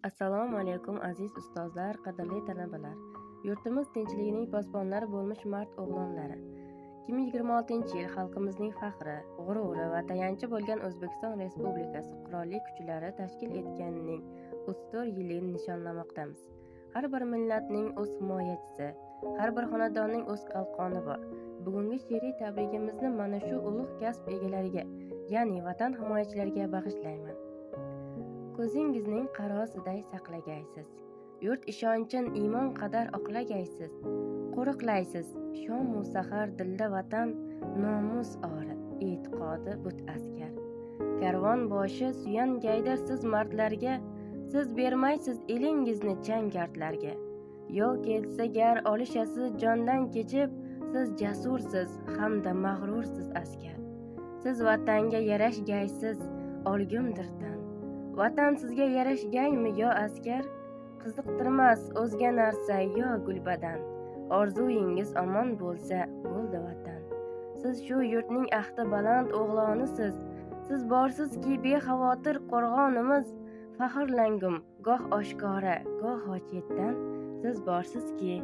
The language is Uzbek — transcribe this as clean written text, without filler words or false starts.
Assalomu alaykum aziz ustozlar, qadrli talabalar. Yurtimiz tinchligining posbonlari bo'lmish mard o'g'lonlari. 2026-yil xalqimizning faxri, g'ururi va tayanchi bo'lgan O'zbekiston Respublikasi Qurolli Kuchlari tashkil etganining 34 yilini nishonlamoqdamiz. Har bir millatning o'z himoyachisi, har bir xonadonning o'z qalqoni bor. Bugungi she'riy tabrigimizni mana shu ulug' kasb egalariga, ya'ni vatan himoyachilariga bag'ishlayman. Ko'zingizning qarosiday saqlagaysiz, yurt ishonchin iymon qadar oqlagaysiz, qo'riqlaysiz shomu sahar dilda vatan, nomus ori, e'tiqodi but askar. Karvon boshi suyangaydir siz mardlarga, siz bermaysiz elingizni jangardlarga. Yo kelsa gar olishasiz jondan kechib, siz jasursiz hamda mag'rursiz askar. Siz vatanga yarashgaysiz, olgumdir tan. Vatan sizga yarashgaymi yo askar? Qiziqtirmas o'zga narsa yo gulbadan. Orzuyingiz omon bo'lsa bo'ldi vatan. Siz shu yurtning ahdi baland o'g'lonisiz. Siz borsizki bexavotir qo'rg'onimiz. Faxrlangum goh oshkora, goh hojatdan. Siz borsizki